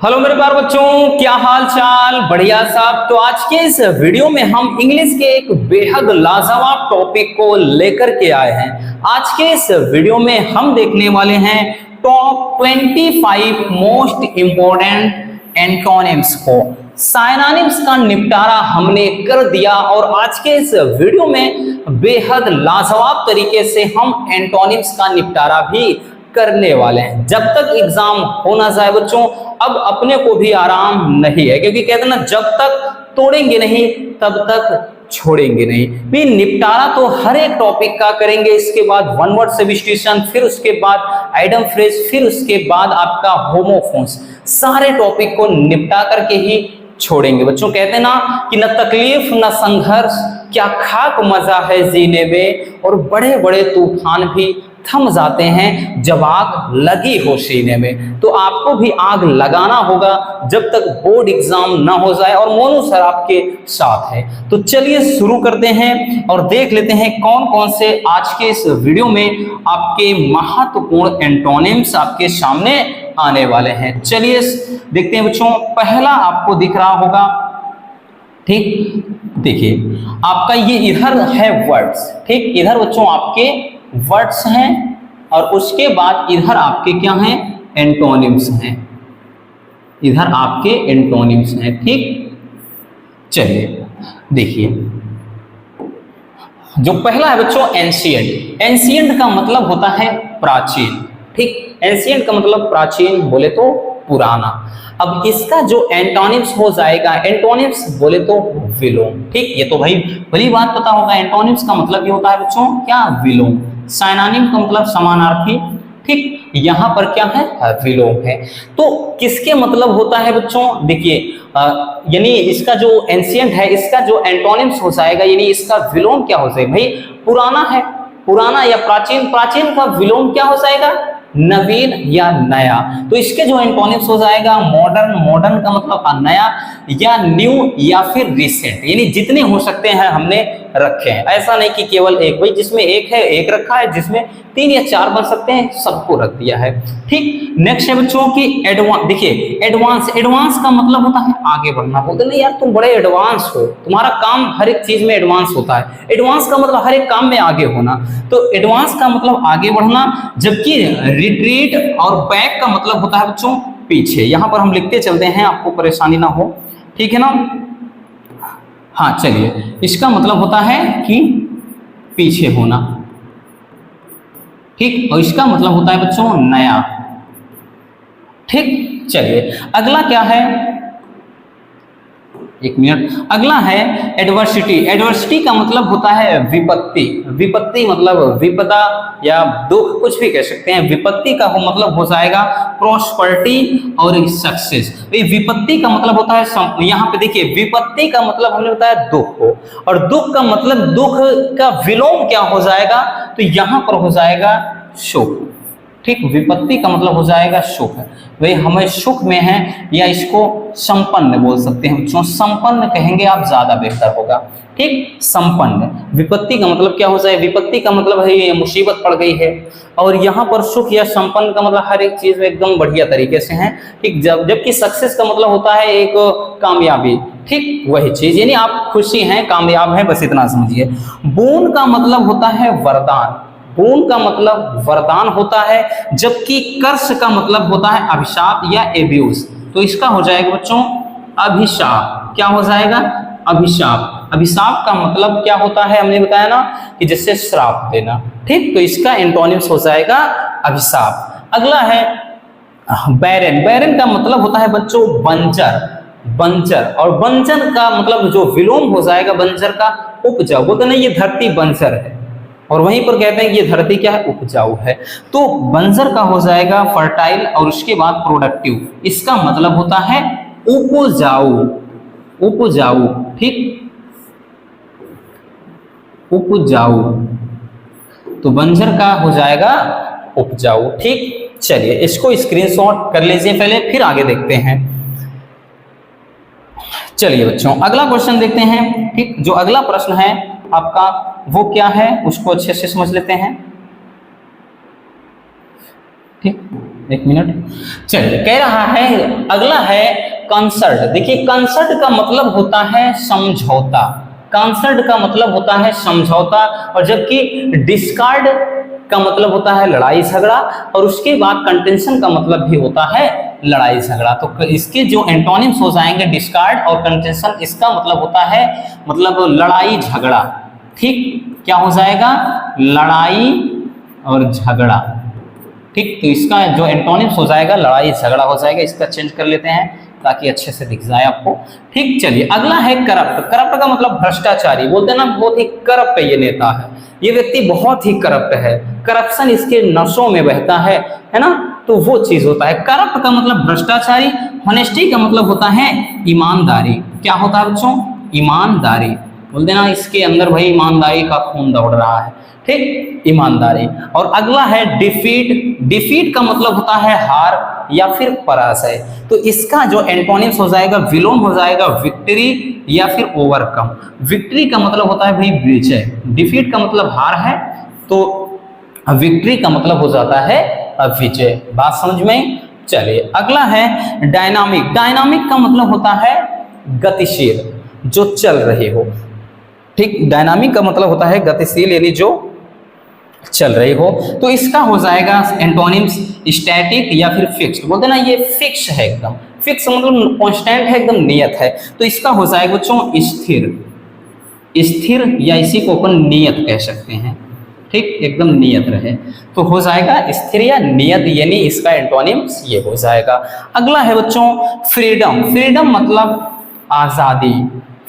Hello मेरे प्यारे बच्चों, क्या हाल चाल? बढ़िया साहब। तो आज के इस वीडियो में हम इंग्लिश के एक बेहद लाजवाब टॉपिक को लेकर के आए हैं। आज के इस वीडियो में हम देखने वाले हैं टॉप 25 मोस्ट इंपोर्टेंट एंटोनिम्स को। साइनोनिम्स का निपटारा हमने कर दिया और आज के इस वीडियो में बेहद लाजवाब तरीके से हम एंटोनिम्स का निपटारा भी करने वाले हैं। जब तक एग्जाम हो ना जाए बच्चों, अब अपने को भी आराम नहीं है, क्योंकि कहते हैं ना, जब तक तोड़ेंगे नहीं तब तक छोड़ेंगे नहीं। भी निपटारा तो हर एक टॉपिक का करेंगे, इसके बाद वन वर्ड सब्स्टिट्यूशन, फिर उसके बाद आइडम फ्रेज, फिर उसके बाद आपका होमोफोन्स, सारे टॉपिक को निपटा करके ही छोड़ेंगे। बच्चों कहते हैं ना कि न तकलीफ न संघर्ष, क्या खाक मजा है जीने में, और बड़े बड़े तूफान भी थम जाते हैं जब आग लगी हो सीने में। तो आपको भी आग लगाना होगा जब तक बोर्ड एग्जाम ना हो जाए, और मोनू सर आपके साथ है। तो चलिए शुरू करते हैं और देख लेते हैं कौन कौन से आज के इस वीडियो में आपके महत्वपूर्ण एंटोनिम्स आपके सामने आने वाले हैं। चलिए देखते हैं बच्चों। पहला आपको दिख रहा होगा, ठीक, देखिए आपका ये इधर है वर्ड्स, ठीक, इधर बच्चों आपके वर्ड्स हैं और उसके बाद इधर आपके क्या हैं, एंटोनिम्स हैं। इधर आपके एंटोनिम्स हैं, ठीक। चलिए देखिए, जो पहला है बच्चों एंशिएंट। एंशिएंट का मतलब होता है प्राचीन, ठीक। एंशिएंट का मतलब प्राचीन बोले तो पुराना। अब इसका जो एंटोनिम्स हो जाएगा, एंटोनिम्स बोले तो विलोम, ठीक। ये तो भाई भली बात पता होगा, एंटोनिम्स का मतलब ये होता है बच्चों क्या, विलोम। साइनोनिम का मतलब समानार्थी, ठीक। यहां पर क्या है, विलोम है। तो किसके मतलब होता है बच्चों, देखिए यानी इसका जो एंशिएंट है, इसका जो एंटोनिम्स हो जाएगा, यानी इसका विलोम क्या हो जाएगा भाई, पुराना है, पुराना या प्राचीन। प्राचीन का विलोम क्या हो जाएगा, नवीन या नया। तो इसके जो एंटोनिम्स हो जाएगा मॉडर्न। मॉडर्न का मतलब नया, या न्यू, या फिर रिसेंट। यानी जितने हो सकते हैं हमने रखे हैं, ऐसा नहीं कि केवल एक। भाई जिसमें एक है एक रखा है, जिसमें 3 या 4 बन सकते हैं सबको रख दिया है, ठीक। नेक्स्ट है बच्चों की एडवांस। देखिए एडवांस, एडवांस का मतलब होता है आगे बढ़ना। बोलते नहीं यार तुम बड़े एडवांस हो, तुम्हारा काम हर एक चीज में एडवांस होता है। एडवांस का मतलब हर एक काम में आगे होना। तो एडवांस का मतलब आगे बढ़ना, जबकि रिट्रीट और बैक का मतलब होता है बच्चों पीछे। यहां पर हम लिखते चलते हैं, आपको परेशानी ना हो, ठीक है ना। हाँ चलिए, इसका मतलब होता है कि पीछे होना, ठीक। और इसका मतलब होता है बच्चों नया, ठीक। चलिए अगला क्या है, एक मिनट, अगला है एडवर्सिटी। एडवर्सिटी का मतलब होता है विपत्ति। विपत्ति मतलब विपदा या दुख, कुछ भी कह सकते हैं। विपत्ति का मतलब हो जाएगा प्रॉस्पर्टी और सक्सेस। विपत्ति का मतलब होता है, यहाँ पे देखिए विपत्ति का मतलब हमने बताया दुख हो, और दुख का मतलब दुख का विलोम क्या हो जाएगा, तो यहाँ पर हो जाएगा सुख, ठीक। विपत्ति का मतलब हो जाएगा सुख। भाई हमें सुख में है, या इसको संपन्न बोल सकते हैं बच्चों। संपन्न कहेंगे आप ज्यादा बेहतर होगा, ठीक। संपन्न। विपत्ति का मतलब क्या हो जाए, विपत्ति का मतलब है ये मुसीबत पड़ गई है, और यहाँ पर सुख या संपन्न का मतलब हर एक चीज में एकदम बढ़िया तरीके से है, ठीक। जबकि सक्सेस का मतलब होता है एक कामयाबी, ठीक, वही चीज, यानी आप खुशी हैं, कामयाब हैं, बस इतना समझिए। बोन का मतलब होता है वरदान। बोन का मतलब वरदान होता है, जबकि कर्ष का मतलब होता है अभिशाप या एब्यूज। तो इसका हो जाएगा बच्चों अभिशाप। क्या हो जाएगा, अभिशाप। अभिशाप का मतलब क्या होता है, हमने बताया ना कि जैसे श्राप देना, ठीक। तो इसका एंटोनिम्स हो जाएगा अभिशाप। अगला है बैरन। बैरन का मतलब होता है बच्चों बंजर। बंजर, और बंजर का मतलब जो विलोम हो जाएगा बंजर का, उपजाऊ। बोलते नहीं ये धरती बंजर है, और वहीं पर कहते हैं कि ये धरती क्या है, उपजाऊ है। तो बंजर का हो जाएगा फर्टाइल, और उसके बाद प्रोडक्टिव। इसका मतलब होता है उपजाऊ, उपजाऊ, ठीक, उपजाऊ। तो बंजर का हो जाएगा उपजाऊ, ठीक। चलिए इसको स्क्रीनशॉट कर लीजिए पहले, फिर आगे देखते हैं। चलिए बच्चों अगला क्वेश्चन देखते हैं, ठीक। जो अगला प्रश्न है आपका वो क्या है, उसको अच्छे से समझ लेते हैं, ठीक। एक मिनट, चलिए कह रहा है अगला है कंसर्ट। देखिए कंसर्ट का मतलब होता है समझौता, कंसर्ट का मतलब होता है समझौता, और जबकि डिस्कार्ड का मतलब होता है लड़ाई झगड़ा, और उसके बाद कंटेंशन का मतलब भी होता है लड़ाई झगड़ा। तो इसके जो एंटोनिम्स हो जाएंगे डिस्कार्ड और कंटेंशन, इसका मतलब होता है मतलब लड़ाई झगड़ा। ठीक, क्या हो जाएगा, लड़ाई और झगड़ा। ठीक, तो इसका जो एंटोनिम्स हो जाएगा लड़ाई झगड़ा हो जाएगा। इसका चेंज कर लेते हैं ताकि अच्छे से दिख जाए आपको। ठीक, चलिए अगला है करप्ट। करप्ट का मतलब भ्रष्टाचारी, बोलते हैं ना बहुत ही करप्ट ये नेता है, ये व्यक्ति बहुत ही करप्ट है, करप्शन इसके नसों में बहता है ना, तो वो चीज होता है। करप्ट का मतलब भ्रष्टाचारी। होनेस्टी का मतलब होता है ईमानदारी। क्या होता है बच्चों, ईमानदारी। बोलते ना इसके अंदर भाई ईमानदारी का खून दौड़ रहा है। ठीक, ईमानदारी। और अगला है डिफीट। डिफीट का मतलब होता है हार या फिर पराजय। तो इसका जो एंटोनिम्स हो जाएगा, विलोम हो जाएगा विक्ट्री या फिर ओवरकम। विक्ट्री का मतलब होता है भाई विजय, डिफीट का मतलब हार है, तो विक्ट्री का मतलब हो जाता है विजय। बात समझ में। चलिए अगला है डायनामिक। डायनामिक का मतलब होता है गतिशील, जो चल रहे हो। ठीक, डायनामिक का मतलब होता है गतिशील, यानी जो चल रही हो। तो इसका हो जाएगा एंटोनिम्स स्टैटिक या फिर फिक्स्ड। बोलते ना ये फिक्स है, एकदम फिक्स मतलब कांस्टेंट है, एकदम नियत है। तो इसका हो जाएगा बच्चों स्थिर। स्थिर या इसी को अपन नियत कह सकते हैं। ठीक, एकदम नियत रहे तो हो जाएगा स्थिर या नियत, यानी इसका एंटोनिम्स ये हो जाएगा। अगला है बच्चों फ्रीडम। फ्रीडम मतलब आजादी।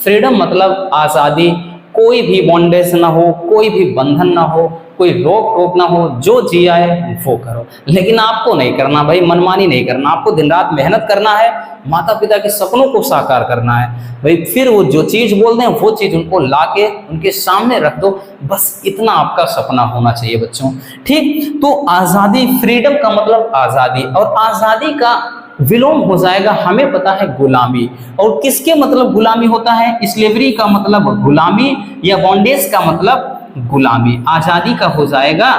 फ्रीडम मतलब आजादी, कोई भी बॉन्डेज ना हो, कोई भी बंधन ना हो, कोई रोक टोक ना हो, जो जी आए वो करो। लेकिन आपको नहीं करना भाई, मनमानी नहीं करना, आपको दिन रात मेहनत करना है, माता पिता के सपनों को साकार करना है भाई। फिर वो जो चीज बोलते हैं वो चीज उनको लाके उनके सामने रख दो, बस इतना आपका सपना होना चाहिए बच्चों। ठीक, तो आजादी, फ्रीडम का मतलब आजादी, और आजादी का विलोम हो जाएगा हमें पता है गुलामी। और किसके मतलब गुलामी होता है, स्लेवरी का मतलब गुलामी या बॉन्डेज का मतलब गुलामी। आजादी का हो जाएगा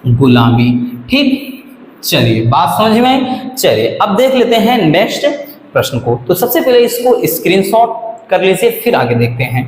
गुलामी। ठीक, चलिए बात समझ में। चलिए अब देख लेते हैं नेक्स्ट प्रश्न को। तो सबसे पहले इसको स्क्रीनशॉट कर लीजिए, फिर आगे देखते हैं।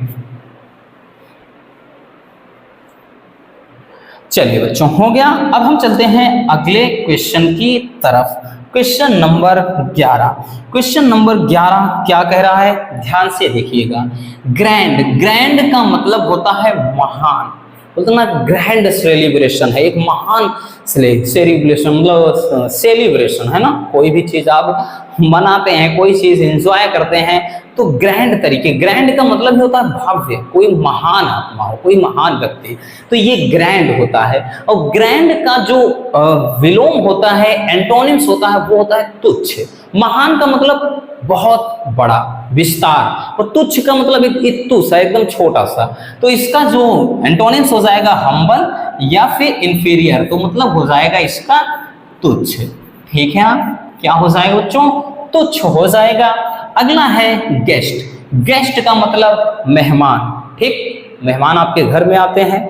चलिए बच्चों हो गया। अब हम चलते हैं अगले क्वेश्चन की तरफ। Question number 11। क्वेश्चन नंबर 11 क्या कह रहा है, ध्यान से देखिएगा। ग्रैंड। ग्रैंड का मतलब होता है महान। बोलते ना ग्रैंड सेलिब्रेशन है, एक महान सेलिब्रेशन मतलब सेलिब्रेशन है ना। कोई भी चीज आप मनाते हैं, कोई चीज एंजॉय करते हैं, तो ग्रैंड तरीके। ग्रैंड का मतलब होता है भव्य, कोई महान आत्मा हो, कोई महान व्यक्ति, तो ये ग्रैंड होता है। और ग्रैंड का जो विलोम होता है, एंटोनिम्स होता है, वो होता है तुच्छ। महान का मतलब बहुत बड़ा, विस्तार, और तुच्छ का मतलब एक तुच्छ है, एकदम छोटा सा। तो इसका जो एंटोनिम्स हो जाएगा हम्बल या फिर इंफीरियर, तो मतलब हो जाएगा इसका तुच्छ। ठीक है, क्या हो जाएगा बच्चों, तुच्छ हो जाएगा। अगला है गेस्ट। गेस्ट का मतलब मेहमान। ठीक, मेहमान आपके घर में आते हैं,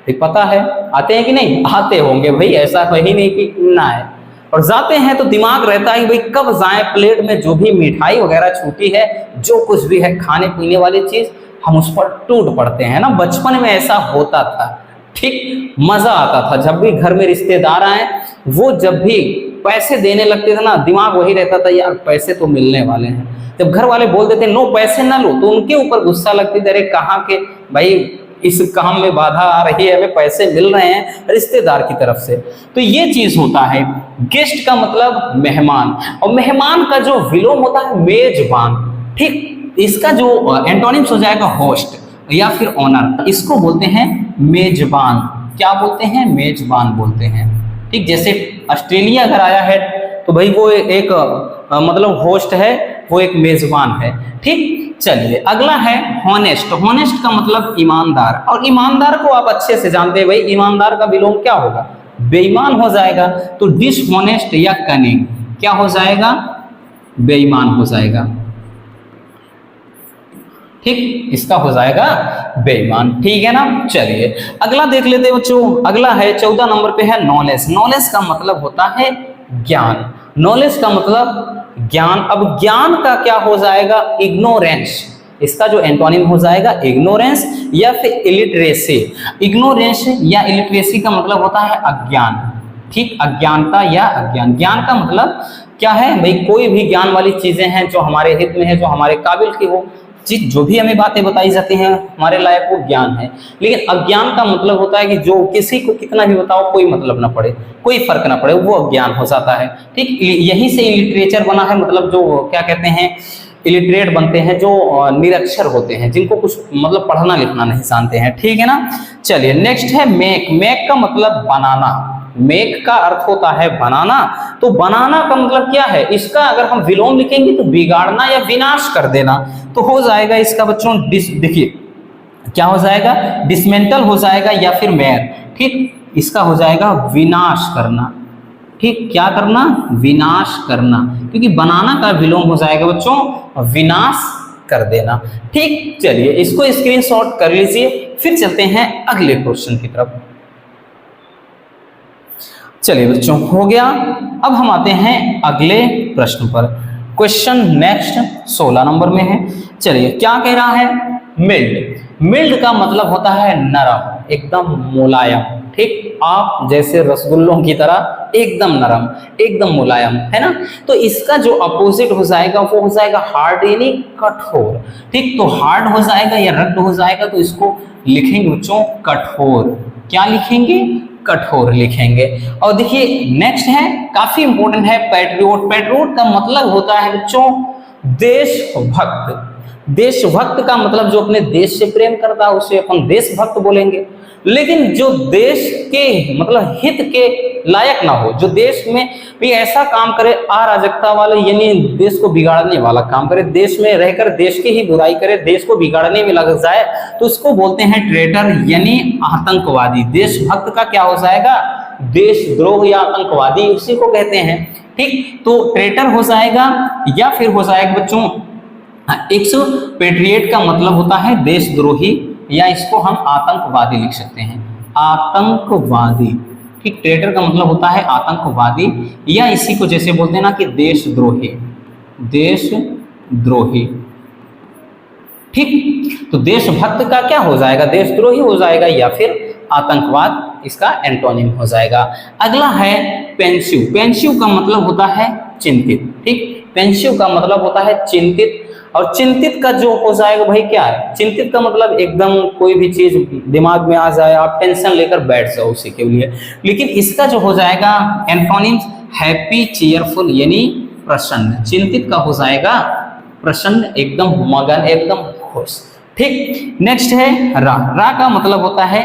ठीक पता है, आते हैं कि नहीं, आते होंगे भाई, ऐसा है ही नहीं कि ना है। और जाते हैं तो दिमाग रहता है भाई कब जाए, प्लेट में जो भी मिठाई वगैरह छूटी है, जो कुछ भी है खाने पीने वाली चीज, हम उस पर टूट पड़ते हैं ना। बचपन में ऐसा होता था। ठीक, मजा आता था जब भी घर में रिश्तेदार आए, वो जब भी पैसे देने लगते थे ना, दिमाग वही रहता था यार पैसे तो मिलने वाले हैं। जब घर वाले बोल देते नो पैसे ना लो, तो उनके ऊपर गुस्सा लगती थी, अरे कहाँ के भाई, इस काम में बाधा आ रही है, हमें पैसे मिल रहे हैं रिश्तेदार की तरफ से। तो ये चीज होता है। गेस्ट का मतलब मेहमान, और मेहमान का जो विलोम होता है मेजबान। ठीक, इसका जो एंटोनिम्स हो जाएगा होस्ट या फिर ऑनर, इसको बोलते हैं मेजबान। क्या बोलते हैं, मेजबान बोलते हैं। ठीक, जैसे ऑस्ट्रेलिया अगर आया है तो भाई वो एक मतलब होस्ट है, वो एक मेजबान है। ठीक, चलिए अगला है हॉनेस्ट। हॉनेस्ट का मतलब ईमानदार, और ईमानदार को आप अच्छे से जानते हैं भाई, ईमानदार का विलोम क्या होगा, बेईमान हो जाएगा। तो डिसहॉनेस्ट या कनिंग क्या हो जाएगा, बेईमान हो जाएगा। ठीक, इसका हो जाएगा बेईमान। ठीक है ना। चलिए अगला देख लेते हैं बच्चों। अगला है 14 नंबर पे है नॉलेज। नॉलेज का मतलब होता है ज्ञान। नॉलेज का मतलब ज्ञान। अब ज्ञान का क्या हो जाएगा? इग्नोरेंस। इसका जो एंटोनिम हो जाएगा इग्नोरेंस या फिर इलिटरेसी। इग्नोरेंस या इलिटरेसी का मतलब होता है अज्ञान, ठीक, अज्ञानता या अज्ञान। ज्ञान का मतलब क्या है भाई? कोई भी ज्ञान वाली चीजें हैं जो हमारे हित में है, जो हमारे काबिल की हो, जो भी हमें बातें बताई जाती हैं हमारे लायक, वो ज्ञान है। लेकिन अज्ञान का मतलब होता है कि जो किसी को कितना भी बताओ कोई मतलब ना पड़े, कोई फर्क ना पड़े, वो अज्ञान हो जाता है, ठीक। यहीं से लिटरेचर बना है, मतलब जो क्या कहते हैं, इलिटरेट बनते हैं, जो निरक्षर होते हैं, जिनको कुछ मतलब पढ़ना लिखना नहीं जानते हैं, ठीक है ना। चलिए नेक्स्ट है मेक। मेक का मतलब बनाना। मेक का अर्थ होता है बनाना। तो बनाना का मतलब क्या है? इसका अगर हम विलोम लिखेंगे तो बिगाड़ना या विनाश कर देना, तो हो जाएगा इसका बच्चों देखिए क्या हो जाएगा? डिसमेंटल हो जाएगा या फिर मेयर, ठीक। इसका हो जाएगा विनाश करना, ठीक। क्या करना? विनाश करना, क्योंकि बनाना का विलोम हो जाएगा बच्चों विनाश कर देना, ठीक। चलिए इसको स्क्रीनशॉट कर लीजिए, फिर चलते हैं अगले क्वेश्चन की तरफ। चलिए बच्चों हो गया। अब हम आते हैं अगले प्रश्न पर। क्वेश्चन नेक्स्ट 16 नंबर में है। चलिए क्या कह रहा है? मिल्ड। मिल्ड का मतलब होता है नरम, एकदम मुलायम, ठीक। आप जैसे रसगुल्लों की तरह एकदम नरम, एकदम मुलायम, है ना। तो इसका जो अपोजिट हो जाएगा वो हो जाएगा हार्ड, यानी कठोर, ठीक। तो हार्ड हो जाएगा या रग्ड हो जाएगा, तो इसको लिखेंगे बच्चों कठोर। क्या लिखेंगे? कठोर लिखेंगे। और देखिए नेक्स्ट है, काफी इंपॉर्टेंट है, पैट्रियोट। पैट्रियोट का मतलब होता है बच्चों देशभक्त। देशभक्त का मतलब जो अपने देश से प्रेम करता है उसे अपन देशभक्त बोलेंगे। लेकिन जो देश के मतलब हित के लायक ना हो, जो देश में भी ऐसा काम करे अराजकता वाले, यानी देश को बिगाड़ने वाला काम करे, देश में रहकर देश की ही बुराई करे, देश को बिगाड़ने में लग जाए, तो उसको बोलते हैं ट्रेटर यानी आतंकवादी। देशभक्त का क्या हो जाएगा? देशद्रोह या आतंकवादी, उसी को कहते हैं, ठीक। तो ट्रेटर हो जाएगा या फिर हो जाएगा बच्चों पैट्रियट का मतलब होता है देशद्रोही, या इसको हम आतंकवादी लिख सकते हैं, आतंकवादी, ठीक। ट्रेटर का मतलब होता है आतंकवादी, या इसी को जैसे बोलते हैं ना कि देशद्रोही, देशद्रोही, ठीक। तो देशभक्त का क्या हो जाएगा? देशद्रोही हो जाएगा या फिर आतंकवाद, इसका एंटोनिम हो जाएगा। अगला है पेंसिव। पेंसिव का मतलब होता है चिंतित, ठीक। पेंसिव का मतलब होता है चिंतित। और चिंतित का जो हो जाएगा भाई क्या है? चिंतित का मतलब एकदम कोई भी चीज दिमाग में आ जाए, आप टेंशन लेकर बैठ जाओ उसी के लिए। लेकिन इसका जो हो जाएगा एंटोनिम्स हैप्पी, चीयरफुल, यानी प्रसन्न। चिंतित का हो जाएगा प्रसन्न, एकदम मगन, एकदम खुश, ठीक। नेक्स्ट है रा। रा का मतलब होता है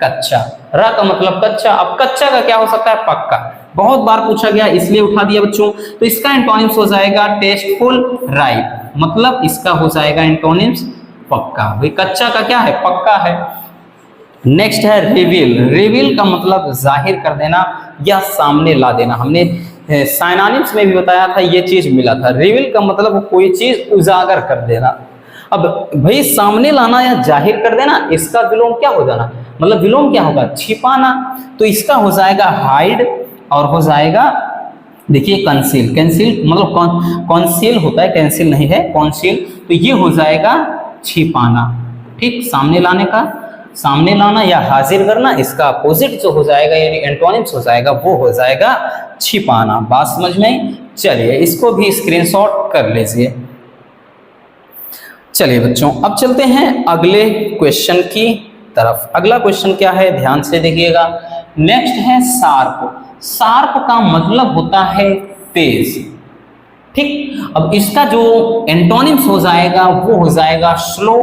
कच्चा। रा का मतलब कच्चा। अब कच्चा का क्या हो सकता है? पक्का। बहुत बार पूछा गया इसलिए उठा दिया बच्चों। तो इसका एंटोनिम्स हो जाएगा टेस्टफुल, राइट, मतलब इसका हो जाएगा एंटोनिम्स पक्का। भाई कच्चा का क्या है? पक्का है। नेक्स्ट है रिवील। रिवील का मतलब जाहिर कर देना या सामने ला देना। हमने साइनोनिम्स में भी बताया था, ये चीज मिला था। रिवील का मतलब कोई चीज उजागर कर देना। अब भाई सामने लाना या जाहिर कर देना, इसका विलोम क्या हो जाना? मतलब विलोम क्या होगा? छिपाना। तो इसका हो जाएगा हाइड और हो जाएगा देखिए कंसील। कंसील मतलब कॉन्सील होता है, कैंसिल नहीं है, कॉन्सील। तो ये हो जाएगा छिपाना, ठीक। सामने लाने का, सामने लाना या हाजिर करना, इसका अपोजिट जो हो जाएगा यानी एंटोनिम्स हो जाएगा वो हो जाएगा छिपाना। बात समझ में? चलिए इसको भी स्क्रीनशॉट कर लीजिए। चलिए बच्चों अब चलते हैं अगले क्वेश्चन की तरफ। अगला क्वेश्चन क्या है? ध्यान से देखिएगा। नेक्स्ट है शार्प। शार्प का मतलब होता है तेज, ठीक। अब इसका जो एंटोनिम्स हो जाएगा वो हो जाएगा स्लो,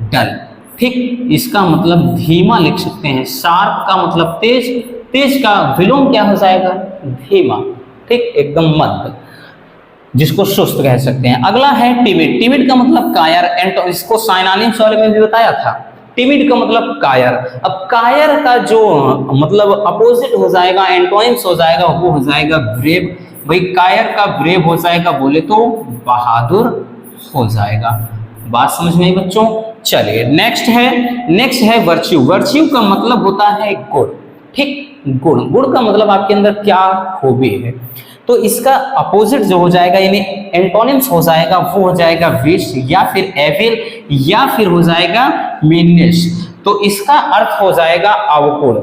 डल, ठीक। इसका मतलब धीमा लिख सकते हैं। शार्प का मतलब तेज, तेज का विलोम क्या हो जाएगा? धीमा, ठीक, एकदम मंद, जिसको सुस्त कह सकते हैं। अगला है टिमिड। टिमिड का मतलब कायर। इसको साइनोनिम्स वाले में भी बताया था। टिमिड का मतलब कायर। अब कायर का जो मतलब अपोजिट हो जाएगा, एंटोनिम्स हो जाएगा, वो हो जाएगा ब्रेव। भाई कायर का ब्रेव हो जाएगा बोले तो बहादुर हो जाएगा। बात समझ में आई बच्चों? चलिए नेक्स्ट है वर्च्यू। वर्च्यू का मतलब होता है गुण, ठीक। गुण। गुण का मतलब आपके अंदर क्या खूबी है? तो इसका अपोजिट जो हो जाएगा यानी एंटोनिम्स हो जाएगा वो हो जाएगा विश या फिर एविल या फिर हो जाएगा मीननेस। तो इसका अर्थ हो जाएगा अवगुण।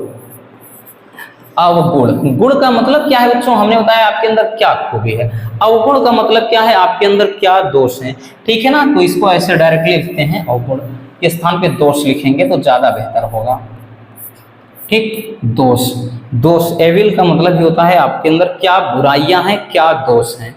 अवगुण, गुण का मतलब क्या है बच्चों, हमने बताया आपके अंदर क्या खूबी है। अवगुण का मतलब क्या है, आपके अंदर क्या दोष है। ठीक है ना, तो इसको ऐसे डायरेक्टली लिखते हैं, अवगुण के स्थान पे दोष लिखेंगे तो ज्यादा बेहतर होगा। ठीक, दोष, दोष एविल का मतलब ये होता है आपके अंदर क्या बुराइयां हैं, क्या दोष हैं।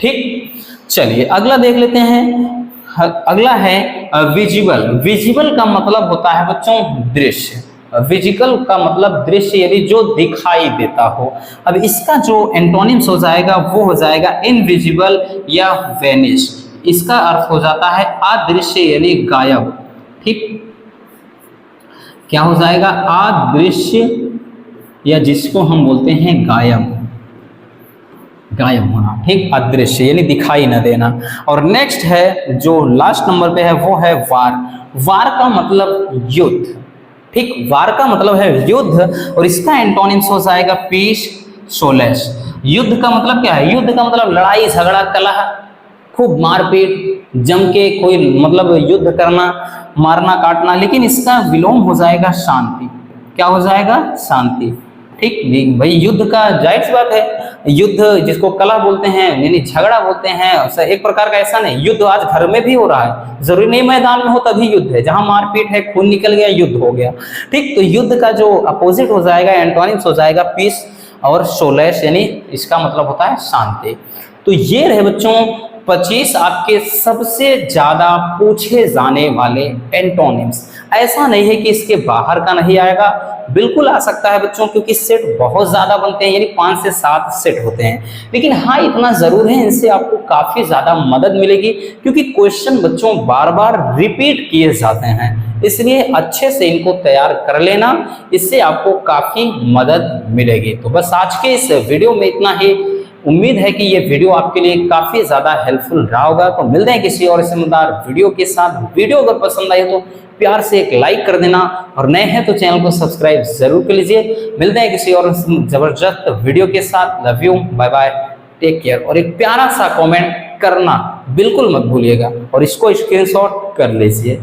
ठीक, चलिए अगला देख लेते हैं। अगला है विजिबल। विजिबल का मतलब होता है बच्चों दृश्य। विजिकल का मतलब दृश्य यानी जो दिखाई देता हो। अब इसका जो एंटोनिम्स हो जाएगा वो हो जाएगा इनविजिबल या वेनिश। इसका अर्थ हो जाता है अदृश्य यानी गायब। ठीक, क्या हो जाएगा, अदृश्य या जिसको हम बोलते हैं गायब, गायब होना। ठीक, अदृश्य यानी दिखाई न देना। और नेक्स्ट है जो लास्ट नंबर पे है वो है वार। वार का मतलब युद्ध। ठीक, वार का मतलब है युद्ध और इसका एंटोनिम्स हो जाएगा पीस, सोलेस। युद्ध का मतलब क्या है, युद्ध का मतलब लड़ाई झगड़ा कलह, खूब मारपीट, जम के कोई मतलब युद्ध करना, मारना काटना। लेकिन इसका विलोम हो जाएगा शांति। क्या हो जाएगा, शांति। ठीक भाई, युद्ध का जाहिर सी बात है, युद्ध जिसको कलह बोलते हैं यानी झगड़ा बोलते हैं, एक प्रकार का ऐसा नहीं, युद्ध आज घर में भी हो रहा है, जरूरी नहीं मैदान में हो तभी युद्ध है, जहां मारपीट है, खून निकल गया, युद्ध हो गया। ठीक, तो युद्ध का जो अपोजिट हो जाएगा, एंटोनिम्स हो जाएगा पीस और सोलेस, यानी इसका मतलब होता है शांति। तो ये रहे बच्चों 25 आपके सबसे ज्यादा पूछे जाने वाले एंटोनिम्स। ऐसा नहीं है कि इसके बाहर का नहीं आएगा, बिल्कुल आ सकता है बच्चों, क्योंकि सेट बहुत ज्यादा बनते हैं, यानी 5 से 7 सेट होते हैं। लेकिन हाँ, इतना जरूर है, इनसे आपको काफी ज्यादा मदद मिलेगी, क्योंकि क्वेश्चन बच्चों बार बार रिपीट किए जाते हैं, इसलिए अच्छे से इनको तैयार कर लेना, इससे आपको काफी मदद मिलेगी। तो बस आज के इस वीडियो में इतना ही। उम्मीद है कि ये वीडियो आपके लिए काफी ज्यादा हेल्पफुल रहा होगा। तो मिलते हैं किसी और समझदार वीडियो के साथ। वीडियो अगर पसंद आई तो प्यार से एक लाइक कर देना और नए हैं तो चैनल को सब्सक्राइब जरूर कर लीजिए। मिलते हैं किसी और जबरदस्त वीडियो के साथ। Love you, bye bye, take care. और एक प्यारा सा कमेंट करना बिल्कुल मत भूलिएगा और इसको स्क्रीनशॉट कर लीजिए।